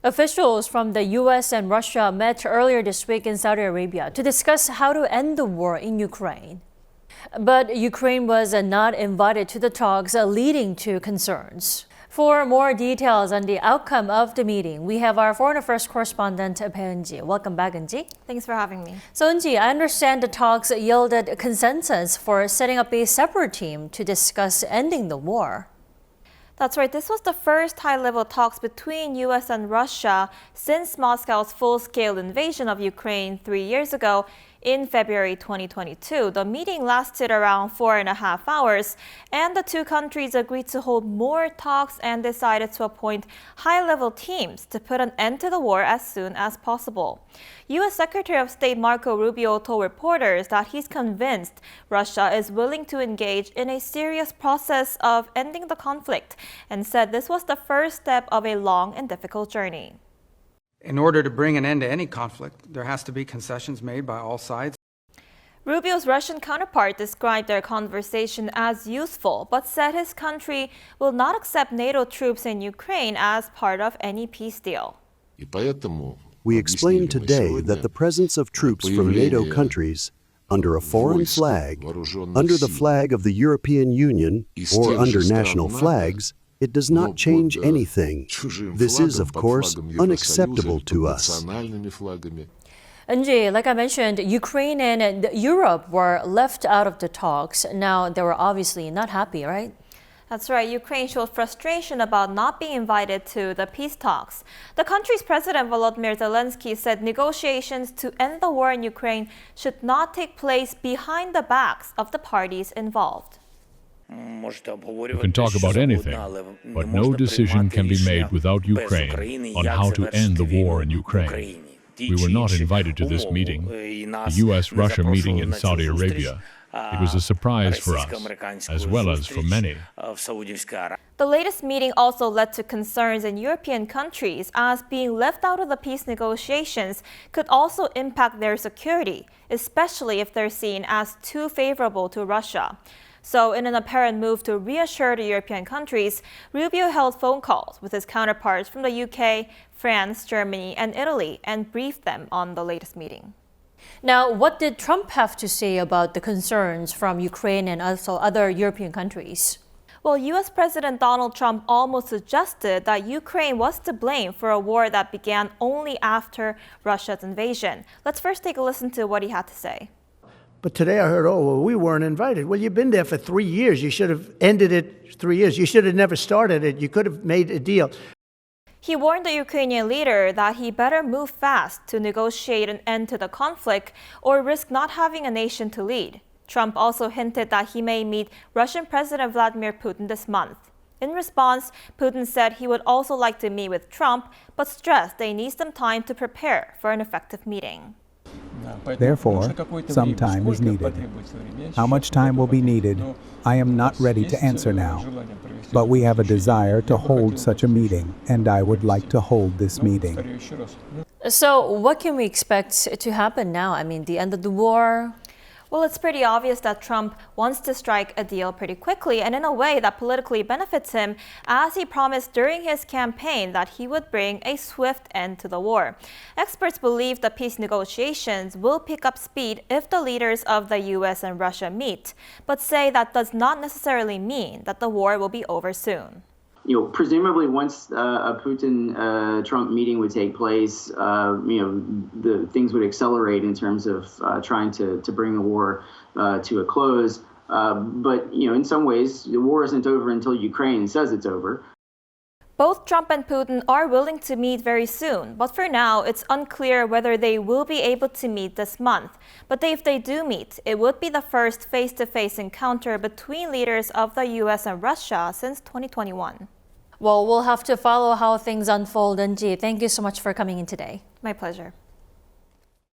Officials from the U.S. and Russia met earlier this week in Saudi Arabia to discuss how to end the war in Ukraine. But Ukraine was not invited to the talks, leading to concerns. For more details on the outcome of the meeting, we have our Foreign Affairs correspondent, Eunji. Welcome back, Eunji. Thanks for having me. So, Eunji, I understand the talks yielded consensus for setting up a separate team to discuss ending the war. That's right. This was the first high-level talks between U.S. and Russia since Moscow's full-scale invasion of Ukraine 3 years ago in February 2022. The meeting lasted around 4.5 hours, and the two countries agreed to hold more talks and decided to appoint high-level teams to put an end to the war as soon as possible. U.S. Secretary of State Marco Rubio told reporters that he's convinced Russia is willing to engage in a serious process of ending the conflict, and said this was the first step of a long and difficult journey. In order to bring an end to any conflict, there has to be concessions made by all sides. Rubio's Russian counterpart described their conversation as useful, but said his country will not accept NATO troops in Ukraine as part of any peace deal. We explained today that the presence of troops from NATO countries under a foreign flag, under the flag of the European Union, or under national flags, it does not change anything. This is, of course, unacceptable to us. Eunji, like I mentioned, Ukraine and Europe were left out of the talks. Now, they were obviously not happy, right? That's right. Ukraine showed frustration about not being invited to the peace talks. The country's President Volodymyr Zelensky said negotiations to end the war in Ukraine should not take place behind the backs of the parties involved. You can talk about anything, but no decision can be made without Ukraine on how to end the war in Ukraine. We were not invited to this meeting, the U.S. Russia meeting in Saudi Arabia. It was a surprise for us, as well as for many. The latest meeting also led to concerns in European countries, as being left out of the peace negotiations could also impact their security, especially if they're seen as too favorable to Russia. So, in an apparent move to reassure the European countries, Rubio held phone calls with his counterparts from the UK, France, Germany, and Italy and briefed them on the latest meeting. Now, what did Trump have to say about the concerns from Ukraine and also other European countries? Well, U.S. President Donald Trump almost suggested that Ukraine was to blame for a war that began only after Russia's invasion. Let's first take a listen to what he had to say. But today I heard, we weren't invited. Well, you've been there for 3 years. You should have ended it 3 years. You should have never started it. You could have made a deal. He warned the Ukrainian leader that he better move fast to negotiate an end to the conflict or risk not having a nation to lead. Trump also hinted that he may meet Russian President Vladimir Putin this month. In response, Putin said he would also like to meet with Trump, but stressed they need some time to prepare for an effective meeting. Therefore, some time is needed. How much time will be needed, I am not ready to answer now. But we have a desire to hold such a meeting, and I would like to hold this meeting. So what can we expect to happen now? I mean, the end of the war? Well, it's pretty obvious that Trump wants to strike a deal pretty quickly and in a way that politically benefits him, as he promised during his campaign that he would bring a swift end to the war. Experts believe the peace negotiations will pick up speed if the leaders of the U.S. and Russia meet, but say that does not necessarily mean that the war will be over soon. Presumably once a Putin-Trump meeting would take place, the things would accelerate in terms of trying to bring the war to a close. But in some ways, the war isn't over until Ukraine says it's over. Both Trump and Putin are willing to meet very soon, but for now, it's unclear whether they will be able to meet this month. But if they do meet, it would be the first face-to-face encounter between leaders of the U.S. and Russia since 2021. Well, we'll have to follow how things unfold. Eunji, thank you so much for coming in today. My pleasure.